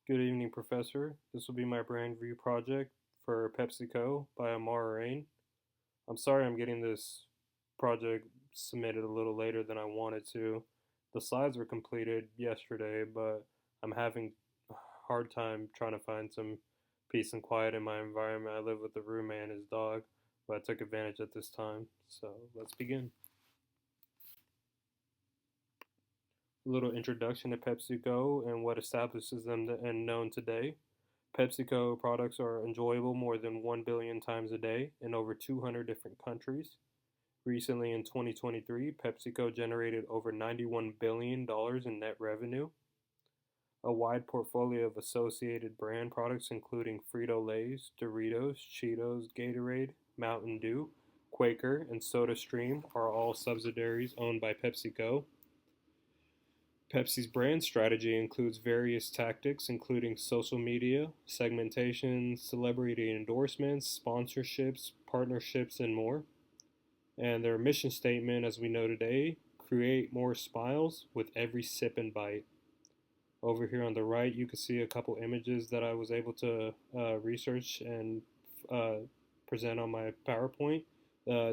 Good evening, Professor. This will be my brand review project for PepsiCo by Amar Rain. I'm sorry I'm getting this project submitted a little later than I wanted to. The slides were completed yesterday, but I'm having a hard time trying to find some peace and quiet in my environment. I live with a roommate and his dog, but I took advantage at this time. So let's begin. A little introduction to PepsiCo and what establishes them and known today. PepsiCo products are enjoyable more than 1 billion times a day in over 200 different countries. Recently, in 2023, PepsiCo generated over $91 billion in net revenue. A wide portfolio of associated brand products, including Frito-Lay's, Doritos, Cheetos, Gatorade, Mountain Dew, Quaker, and SodaStream, are all subsidiaries owned by PepsiCo. Pepsi's brand strategy includes various tactics, including social media, segmentation, celebrity endorsements, sponsorships, partnerships, and more. And their mission statement, as we know today, create more smiles with every sip and bite. Over here on the right, you can see a couple images that I was able to research and uh, present on my PowerPoint.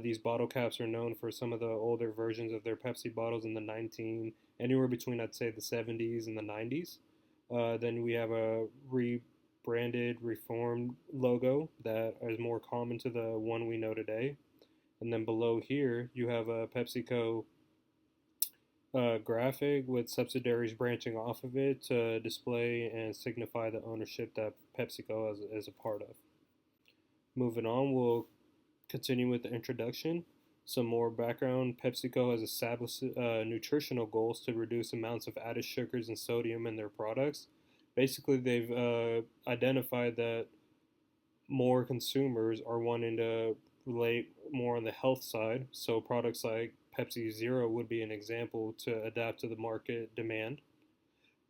These bottle caps are known for some of the older versions of their Pepsi bottles in the anywhere between I'd say the 70s and the 90s. Then we have a rebranded, reformed logo that is more common to the one we know today. And then below here, you have a PepsiCo graphic with subsidiaries branching off of it to display and signify the ownership that PepsiCo is a part of. Moving on, we'll continue with the introduction. Some more background. PepsiCo has established nutritional goals to reduce amounts of added sugars and sodium in their products. Basically, they've identified that more consumers are wanting to relate more on the health side. So products like Pepsi Zero would be an example to adapt to the market demand.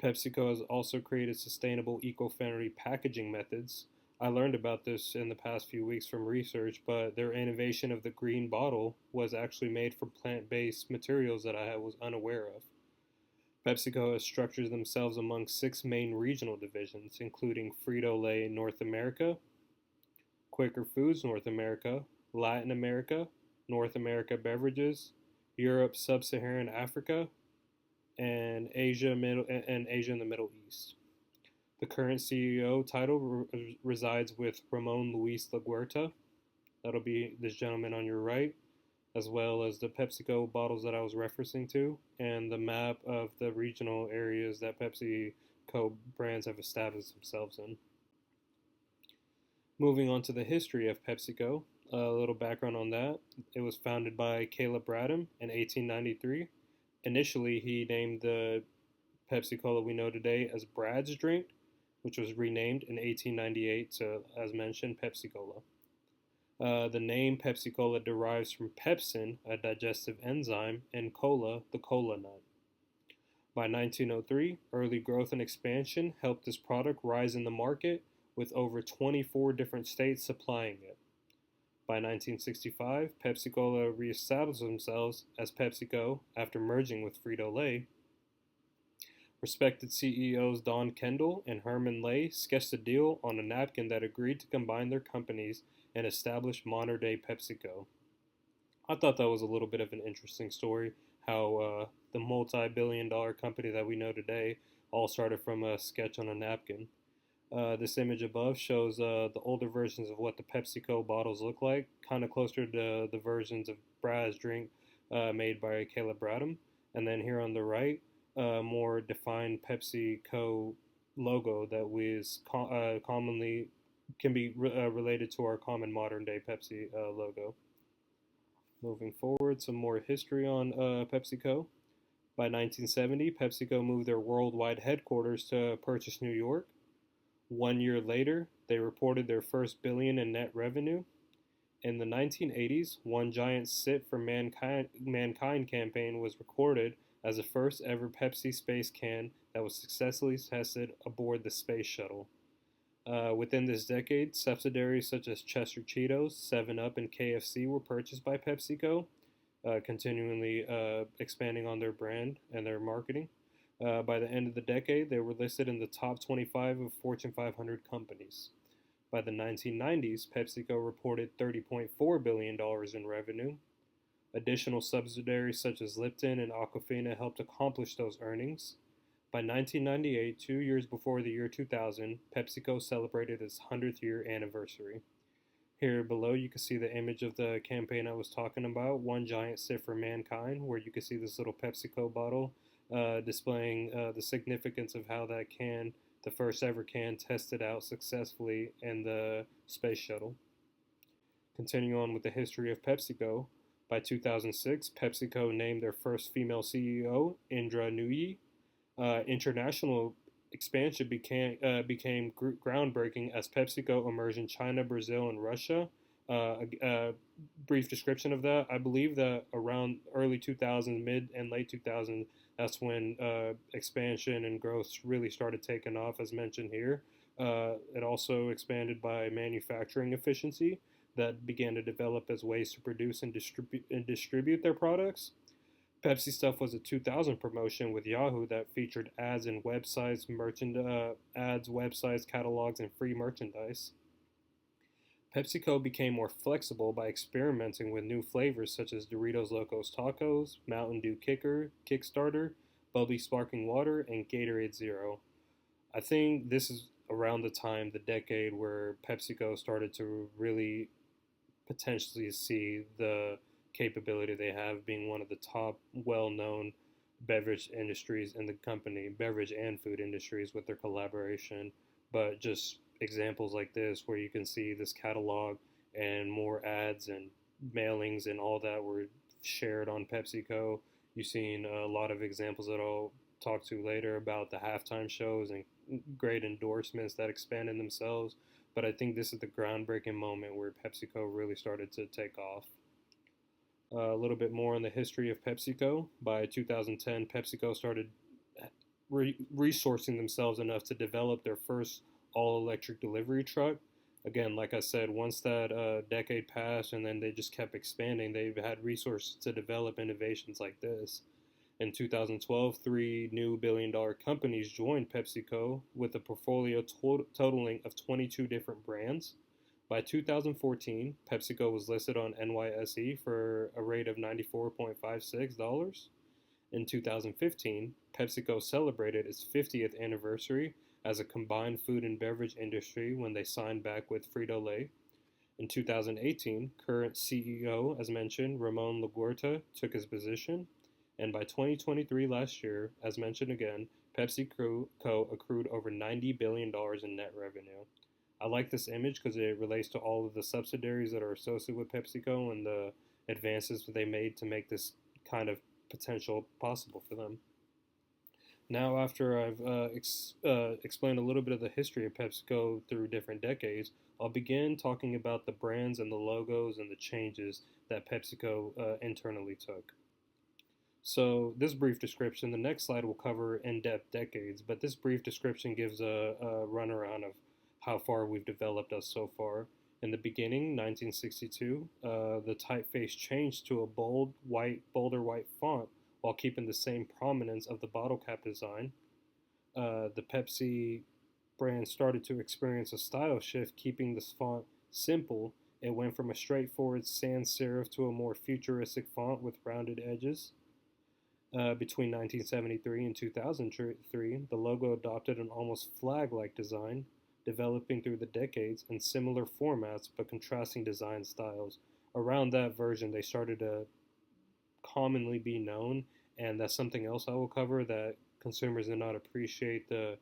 PepsiCo has also created sustainable, eco-friendly packaging methods. I learned about this in the past few weeks from research, but their innovation of the green bottle was actually made from plant-based materials that I was unaware of. PepsiCo has structured themselves among six main regional divisions, including Frito-Lay North America, Quaker Foods North America, Latin America, North America Beverages, Europe, Sub-Saharan Africa, and Asia in the Middle East. The current CEO title resides with Ramon Luis Laguerta. That'll be this gentleman on your right, as well as the PepsiCo bottles that I was referencing to, and the map of the regional areas that PepsiCo brands have established themselves in. Moving on to the history of PepsiCo, a little background on that. It was founded by Caleb Bradham in 1893. Initially, he named the Pepsi Cola we know today as Brad's Drink, which was renamed in 1898 to, as mentioned, Pepsi Cola. The name Pepsi Cola derives from pepsin, a digestive enzyme, and cola, the cola nut. By 1903, early growth and expansion helped this product rise in the market, with over 24 different states supplying it. By 1965, Pepsi Cola reestablished themselves as PepsiCo after merging with Frito-Lay. Respected CEOs Don Kendall and Herman Lay sketched a deal on a napkin that agreed to combine their companies and establish modern day PepsiCo. I thought that was a little bit of an interesting story how the multi billion dollar company that we know today all started from a sketch on a napkin. This image above shows the older versions of what the PepsiCo bottles look like, kind of closer to the versions of Brad's Drink made by Caleb Bradham. And then here on the right, more defined PepsiCo logo that commonly can be related to our common modern day Pepsi logo. Moving forward, some more history on PepsiCo. By 1970, PepsiCo moved their worldwide headquarters to Purchase, New York. 1 year later, they reported their first billion in net revenue. In the 1980s, One Giant Sip for Mankind campaign was recorded as the first ever Pepsi space can that was successfully tested aboard the space shuttle. Within this decade, subsidiaries such as Chester Cheetos, 7 Up, and KFC were purchased by PepsiCo, continually expanding on their brand and their marketing. By the end of the decade, they were listed in the top 25 of Fortune 500 companies. By the 1990s, PepsiCo reported $30.4 billion in revenue. Additional subsidiaries such as Lipton and Aquafina helped accomplish those earnings. By 1998, 2 years before the year 2000, PepsiCo celebrated its 100th year anniversary. Here below, you can see the image of the campaign I was talking about, One Giant Sip for Mankind, where you can see this little PepsiCo bottle displaying the significance of how that can, the first ever can, tested out successfully in the space shuttle. Continuing on with the history of PepsiCo, by 2006, PepsiCo named their first female CEO, Indra Nooyi. International expansion became groundbreaking as PepsiCo emerged in China, Brazil, and Russia. A brief description of that: I believe that around early 2000s, mid and late 2000s, that's when expansion and growth really started taking off, as mentioned here. It also expanded by manufacturing efficiency that began to develop as ways to produce and distribute their products. Pepsi Stuff was a 2000 promotion with Yahoo that featured ads in websites, ads, websites, catalogs, and free merchandise. PepsiCo became more flexible by experimenting with new flavors such as Doritos Locos Tacos, Mountain Dew Kickstarter, Bubbly Sparkling Water, and Gatorade Zero. I think this is around the time, the decade, where PepsiCo started to really potentially see the capability they have being one of the top well-known beverage industries in the company, beverage and food industries with their collaboration. But just examples like this where you can see this catalog and more ads and mailings and all that were shared on PepsiCo. You've seen a lot of examples that I'll talk to later about the halftime shows and great endorsements that expanded themselves. But I think this is the groundbreaking moment where PepsiCo really started to take off. A little bit more on the history of PepsiCo. By 2010, PepsiCo started resourcing themselves enough to develop their first all-electric delivery truck. Again, like I said, once that decade passed and then they just kept expanding, they've had resources to develop innovations like this. In 2012, three new billion-dollar companies joined PepsiCo with a portfolio totaling of 22 different brands. By 2014, PepsiCo was listed on NYSE for a rate of $94.56. In 2015, PepsiCo celebrated its 50th anniversary as a combined food and beverage industry when they signed back with Frito-Lay. In 2018, current CEO, as mentioned, Ramon Laguerta, took his position. And by 2023, last year, as mentioned again, PepsiCo accrued over $90 billion in net revenue. I like this image because it relates to all of the subsidiaries that are associated with PepsiCo and the advances that they made to make this kind of potential possible for them. Now, after I've explained a little bit of the history of PepsiCo through different decades, I'll begin talking about the brands and the logos and the changes that PepsiCo internally took. So this brief description, the next slide will cover in-depth decades, but this brief description gives a runaround of how far we've developed us so far. In the beginning, 1962, the typeface changed to a bolder white font while keeping the same prominence of the bottle cap design. The Pepsi brand started to experience a style shift, keeping this font simple. It went from a straightforward sans serif to a more futuristic font with rounded edges. Between 1973 and 2003, the logo adopted an almost flag-like design, developing through the decades in similar formats but contrasting design styles. Around that version, they started to commonly be known, and that's something else I will cover, that consumers did not appreciate the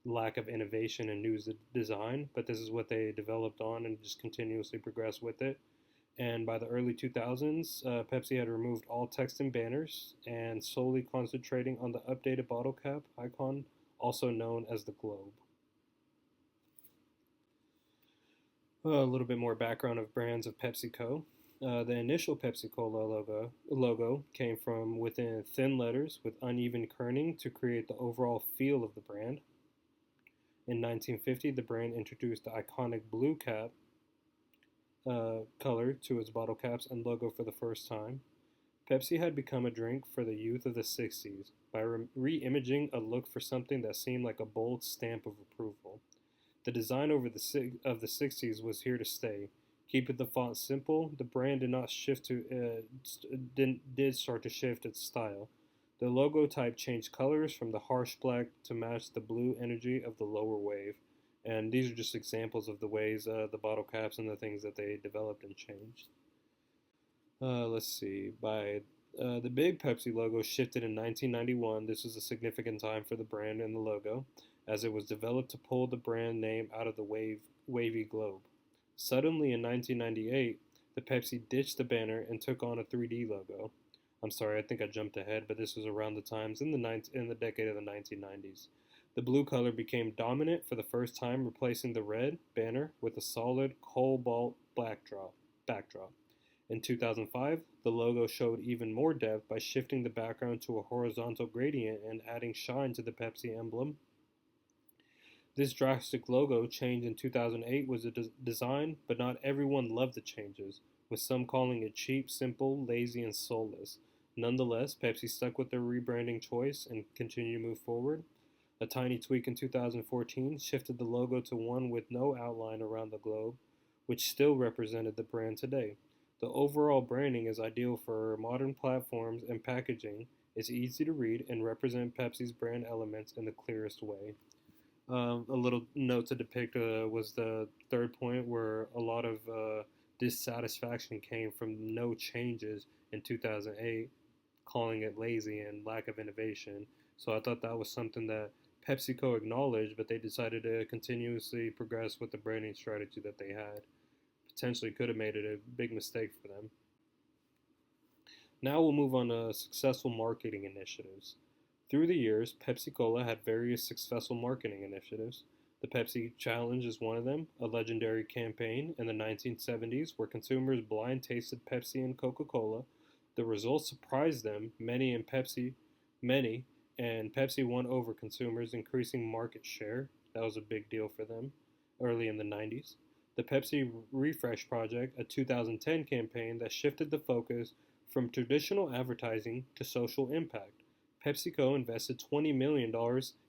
lack of innovation and new design, but this is what they developed on and just continuously progressed with it. And by the early 2000s, Pepsi had removed all text and banners and solely concentrating on the updated bottle cap icon, also known as the globe. A little bit more background of brands of PepsiCo. The initial PepsiCo logo came from within thin letters with uneven kerning to create the overall feel of the brand. In 1950, the brand introduced the iconic blue cap color to its bottle caps and logo for the first time. Pepsi had become a drink for the youth of the 60s by re-imaging a look for something that seemed like a bold stamp of approval. The design of the 60s was here to stay. Keeping the font simple, the brand did not shift to did start to shift its style. The logo type changed colors from the harsh black to match the blue energy of the lower wave. And these are just examples of the ways the bottle caps and the things that they developed and changed. Let's see. By the big Pepsi logo shifted in 1991. This was a significant time for the brand and the logo, as it was developed to pull the brand name out of the wavy globe. Suddenly, in 1998, the Pepsi ditched the banner and took on a 3D logo. I'm sorry, I think I jumped ahead, but this was around the times in the decade of the 1990s. The blue color became dominant for the first time, replacing the red banner with a solid cobalt backdrop. In 2005, the logo showed even more depth by shifting the background to a horizontal gradient and adding shine to the Pepsi emblem. This drastic logo change in 2008 was a design, but not everyone loved the changes, with some calling it cheap, simple, lazy, and soulless. Nonetheless, Pepsi stuck with their rebranding choice and continued to move forward. A tiny tweak in 2014 shifted the logo to one with no outline around the globe, which still represented the brand today. The overall branding is ideal for modern platforms and packaging. It's easy to read and represent Pepsi's brand elements in the clearest way. A little note to depict was the third point where a lot of dissatisfaction came from no changes in 2008, calling it lazy and lack of innovation. So I thought that was something that PepsiCo acknowledged, but they decided to continuously progress with the branding strategy that they had. Potentially could have made it a big mistake for them. Now we'll move on to successful marketing initiatives. Through the years, Pepsi Cola had various successful marketing initiatives. The Pepsi Challenge is one of them, a legendary campaign in the 1970s where consumers blind tasted Pepsi and Coca-Cola. The results surprised them, many, and Pepsi won over consumers, increasing market share. That was a big deal for them early in the 90s. The Pepsi Refresh Project, a 2010 campaign that shifted the focus from traditional advertising to social impact. PepsiCo invested $20 million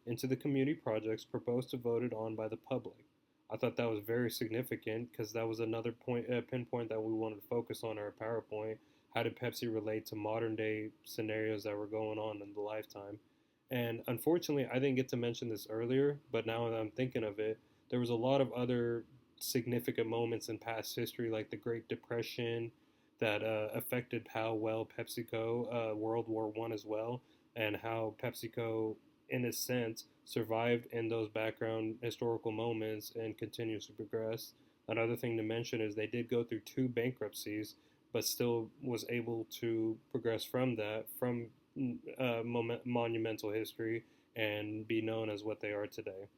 into the community projects proposed and voted on by the public. I thought that was very significant because that was another pinpoint that we wanted to focus on our PowerPoint. How did Pepsi relate to modern day scenarios that were going on in the lifetime? And unfortunately, I didn't get to mention this earlier, but now that I'm thinking of it, there was a lot of other significant moments in past history, like the Great Depression, that affected how well PepsiCo, World War I as well, and how PepsiCo, in a sense, survived in those background historical moments and continues to progress. Another thing to mention is they did go through two bankruptcies, but still was able to progress from that, from monumental history, and be known as what they are today.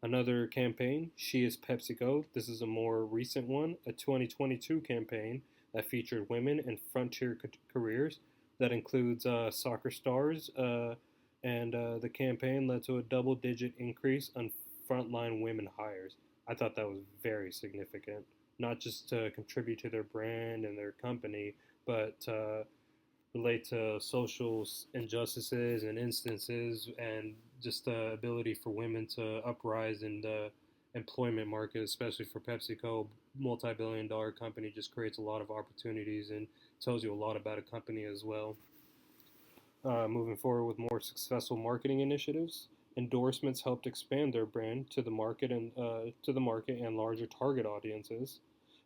Another campaign, She is PepsiCo. This is a more recent one, a 2022 campaign that featured women in frontier careers that includes soccer stars, and the campaign led to a double-digit increase on frontline women hires. I thought that was very significant, not just to contribute to their brand and their company, but relate to social injustices and instances, and just the ability for women to uprise in the employment market, especially for PepsiCo, multi-billion-dollar company, just creates a lot of opportunities and tells you a lot about a company as well. Moving forward with more successful marketing initiatives, endorsements helped expand their brand to the market and larger target audiences.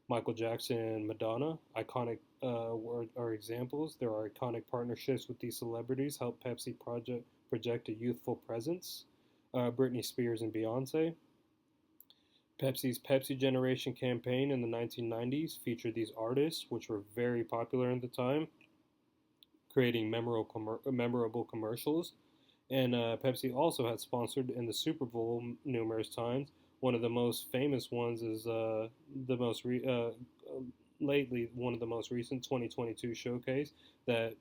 Michael Jackson and Madonna, iconic are examples. There are iconic partnerships with these celebrities help Pepsi project a youthful presence. Britney Spears and Beyonce. Pepsi's Pepsi Generation campaign in the 1990s featured these artists, which were very popular at the time, creating memorable commercials. And Pepsi also had sponsored in the Super Bowl numerous times. One of the most famous ones is lately one of the most recent 2022 showcase that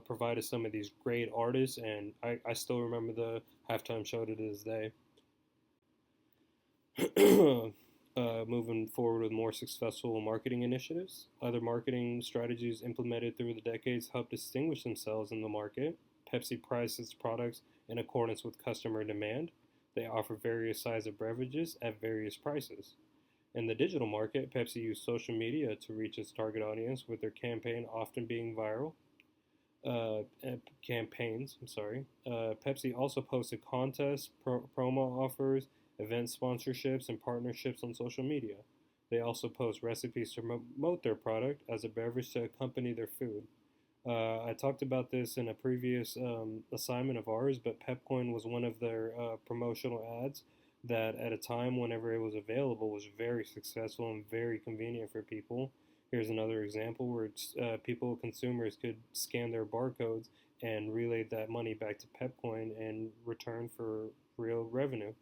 provided some of these great artists, and I still remember the halftime show to this day. moving forward with more successful marketing initiatives. Other marketing strategies implemented through the decades help distinguish themselves in the market. Pepsi prices its products in accordance with customer demand. They offer various sizes of beverages at various prices. In the digital market, Pepsi used social media to reach its target audience, with their often being viral campaigns. I'm sorry. Pepsi also posted contests, promo offers, event sponsorships, and partnerships on social media. They also post recipes to promote their product as a beverage to accompany their food. I talked about this in a previous assignment of ours, but Pepcoin was one of their promotional ads that, at a time whenever it was available, was very successful and very convenient for people. Here's another example where consumers could scan their barcodes and relay that money back to Pepcoin in return for real revenue.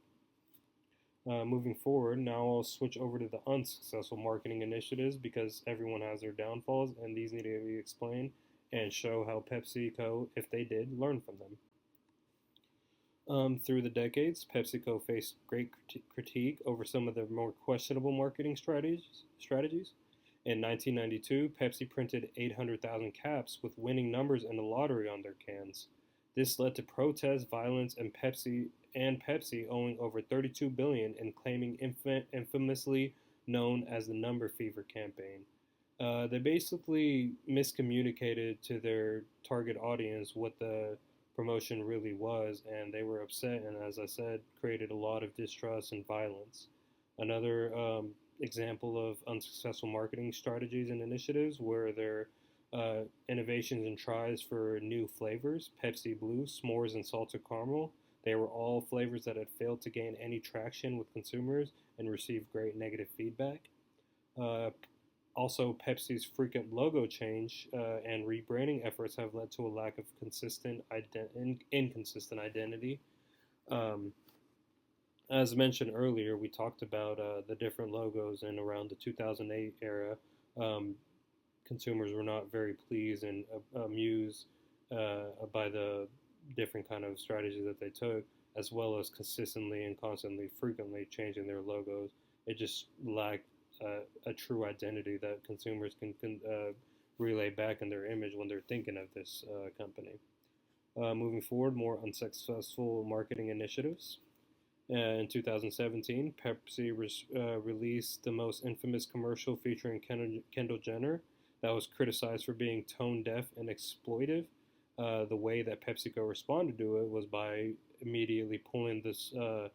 Moving forward, now I'll switch over to the unsuccessful marketing initiatives because everyone has their downfalls, and these need to be explained and show how PepsiCo, if they did, learn from them. Through the decades, PepsiCo faced great critique over some of the more questionable marketing strategies. In 1992, Pepsi printed 800,000 caps with winning numbers in the lottery on their cans. This led to protests, violence, and Pepsi owing over $32 billion and claiming infamously known as the Number Fever campaign. They basically miscommunicated to their target audience what the promotion really was, and they were upset, and as I said, created a lot of distrust and violence. Another example of unsuccessful marketing strategies and initiatives were their innovations and tries for new flavors: Pepsi Blue, S'mores, and Salted Caramel. They were all flavors that had failed to gain any traction with consumers and received great negative feedback. Uh, Also, Pepsi's frequent logo change and rebranding efforts have led to a lack of inconsistent identity. Um, as mentioned earlier, we talked about the different logos, and around the 2008 era, um, consumers were not very pleased and amused by the different kind of strategies that they took, as well as consistently and constantly, frequently changing their logos. It just lacked a true identity that consumers can relay back in their image when they're thinking of this company. Moving forward, more unsuccessful marketing initiatives. In 2017, Pepsi released the most infamous commercial featuring Kendall Jenner that was criticized for being tone deaf and exploitive. The way that PepsiCo responded to it was by immediately pulling the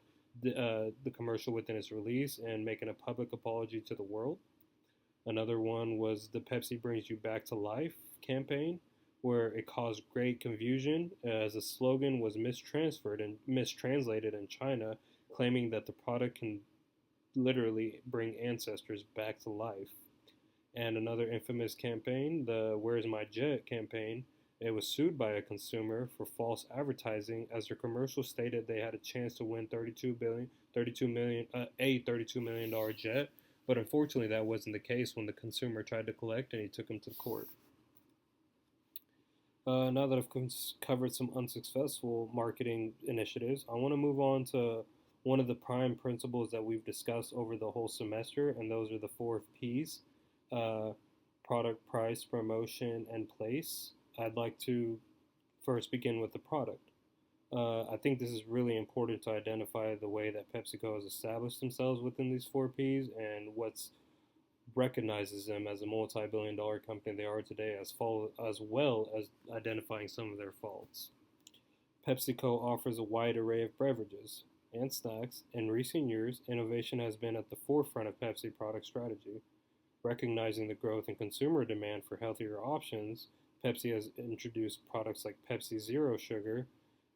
commercial within its release and making a public apology to the world. Another one was the Pepsi Brings You Back to Life campaign, where it caused great confusion as the slogan was mistranslated in China, claiming that the product can literally bring ancestors back to life. And another infamous campaign, the Where's My Jet campaign, it was sued by a consumer for false advertising as their commercial stated they had a chance to win $32 million jet, but unfortunately that wasn't the case when the consumer tried to collect and he took him to court. Now that I've covered some unsuccessful marketing initiatives, I want to move on to one of the prime principles that we've discussed over the whole semester, and those are the 4 P's: uh, product, price, promotion, and place. I'd like to first begin with the product. I think this is really important to identify the way that PepsiCo has established themselves within these 4 Ps and what's recognizes them as a multi-billion-dollar company they are today, as well as identifying some of their faults. PepsiCo offers a wide array of beverages and snacks. In recent years, innovation has been at the forefront of Pepsi product strategy. Recognizing the growth in consumer demand for healthier options, Pepsi has introduced products like Pepsi Zero Sugar.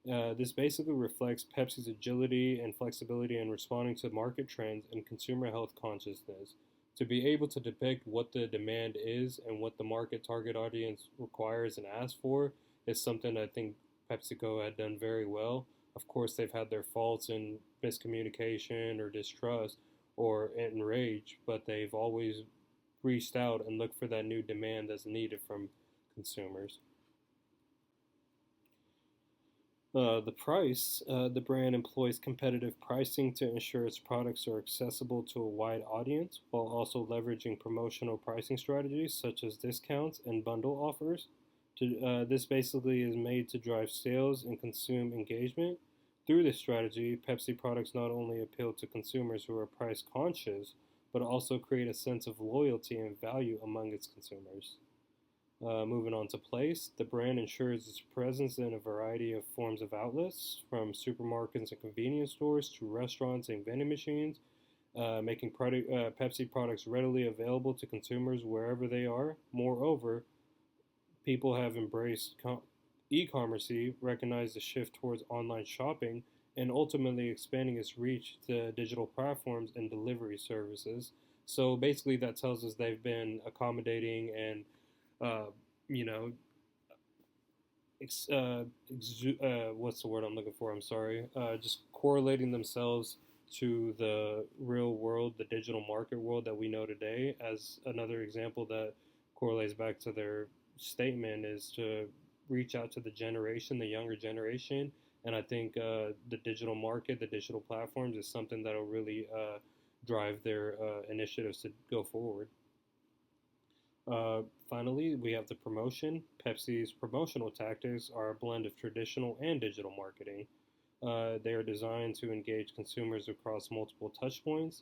This basically reflects Pepsi's agility and flexibility in responding to market trends and consumer health consciousness. To be able to depict what the demand is and what the market target audience requires and asks for is something I think PepsiCo had done very well. Of course, they've had their faults in miscommunication or distrust or enrage, but they've always reached out and looked for that new demand that's needed from consumers. The price, the brand employs competitive pricing to ensure its products are accessible to a wide audience while also leveraging promotional pricing strategies such as discounts and bundle offers. This basically is made to drive sales and consume engagement. Through this strategy, Pepsi products not only appeal to consumers who are price conscious, but also create a sense of loyalty and value among its consumers. Moving on to place, the brand ensures its presence in a variety of forms of outlets, from supermarkets and convenience stores to restaurants and vending machines, making Pepsi products readily available to consumers wherever they are. Moreover, people have embraced e-commerce, recognized the shift towards online shopping, and ultimately expanding its reach to digital platforms and delivery services. So basically, that tells us they've been accommodating and uh, you know, what's the word I'm looking for? I'm sorry. Just correlating themselves to the real world, the digital market world that we know today. As another example that correlates back to their statement is to reach out to the generation, the younger generation. And I think the digital market, the digital platforms is something that'll really drive their initiatives to go forward. Finally, we have the promotion. Pepsi's promotional tactics are a blend of traditional and digital marketing. They are designed to engage consumers across multiple touchpoints.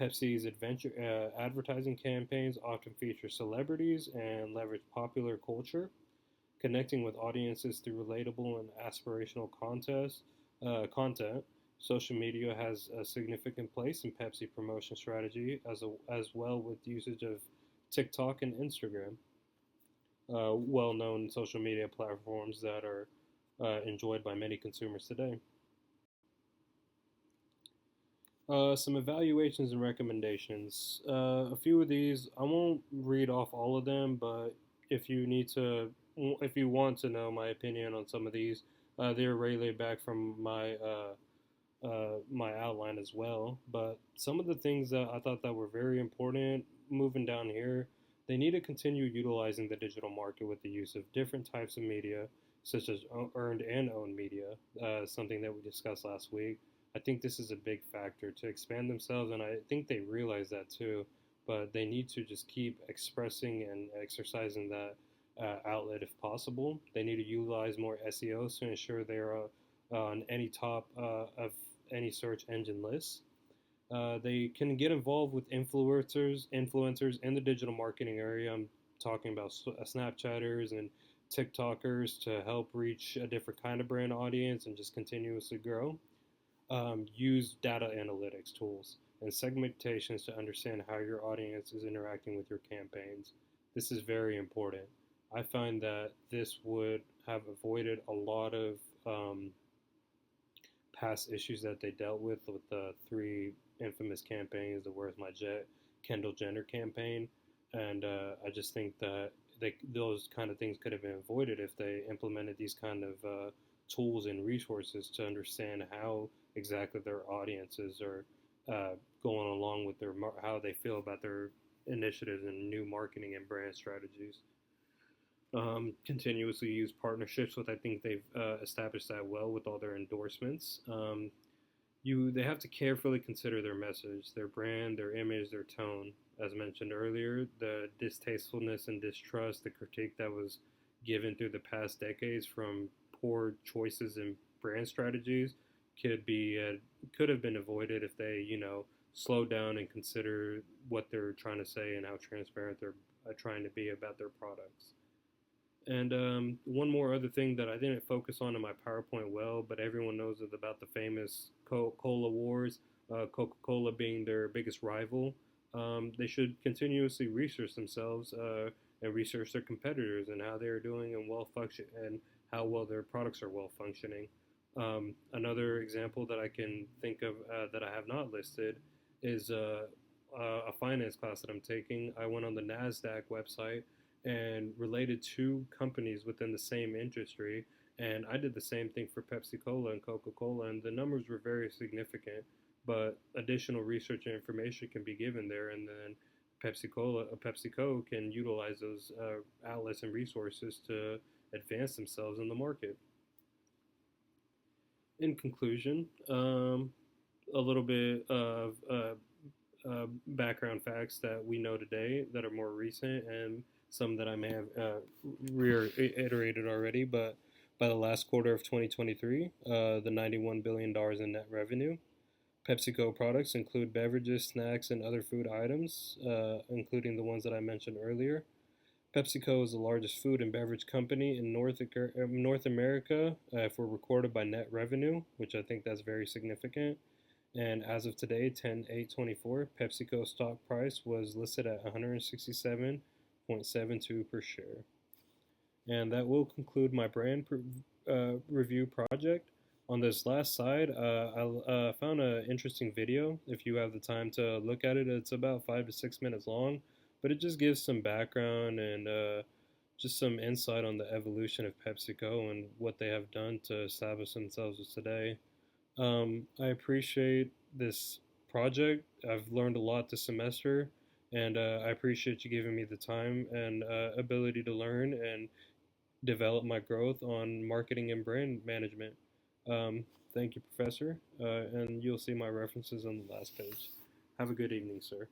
Pepsi's adventure advertising campaigns often feature celebrities and leverage popular culture, connecting with audiences through relatable and aspirational content. Social media has a significant place in Pepsi promotion strategy, as well with usage of TikTok and Instagram, well-known social media platforms that are enjoyed by many consumers today. Some evaluations and recommendations. A few of these, I won't read off all of them, but if you want to know my opinion on some of these, they're relayed back from my outline as well. But some of the things that I thought that were very important moving down here, they need to continue utilizing the digital market with the use of different types of media, such as earned and owned media, something that we discussed last week. I think this is a big factor to expand themselves, and I think they realize that too. But they need to just keep expressing and exercising that outlet if possible. They need to utilize more SEOs to ensure they're on any top of any search engine lists. They can get involved with influencers in the digital marketing area. I'm talking about Snapchatters and TikTokers to help reach a different kind of brand audience and just continuously grow. Use data analytics tools and segmentations to understand how your audience is interacting with your campaigns. This is very important. I find that this would have avoided a lot of past issues that they dealt with the three infamous campaigns, the Where's My Jet, Kendall Jenner campaign, and I just think that those kind of things could have been avoided if they implemented these kind of tools and resources to understand how exactly their audiences are going along with how they feel about their initiatives and new marketing and brand strategies. Continuously use partnerships with. I think they've established that well with all their endorsements. They have to carefully consider their message, their brand, their image, their tone. As mentioned earlier, the distastefulness and distrust, the critique that was given through the past decades from poor choices in brand strategies could have been avoided if they slow down and consider what they're trying to say and how transparent they're trying to be about their products. And one more other thing that I didn't focus on in my PowerPoint well, but everyone knows it about the famous Coca-Cola wars, Coca-Cola being their biggest rival. They should continuously research themselves and research their competitors and how they're doing and and how well their products are well functioning. Another example that I can think of that I have not listed is a finance class that I'm taking. I went on the NASDAQ website and related two companies within the same industry. And I did the same thing for Pepsi Cola and Coca Cola, and the numbers were very significant. But additional research and information can be given there, and then PepsiCo can utilize those outlets and resources to advance themselves in the market. In conclusion, a little bit of background facts that we know today that are more recent, and some that I may have reiterated already. But by the last quarter of 2023, the $91 billion in net revenue. PepsiCo products include beverages, snacks, and other food items, including the ones that I mentioned earlier. PepsiCo is the largest food and beverage company in North America if we're recorded by net revenue, which I think that's very significant. And as of today, 10/8/24, PepsiCo stock price was listed at 167.72 per share. And that will conclude my review project. On this last slide, I found an interesting video. If you have the time to look at it, it's about 5 to 6 minutes long, but it just gives some background and just some insight on the evolution of PepsiCo and what they have done to establish themselves as today. I appreciate this project. I've learned a lot this semester, and I appreciate you giving me the time and ability to learn and develop my growth on marketing and brand management. Thank you, Professor, and you'll see my references on the last page. Have a good evening, sir.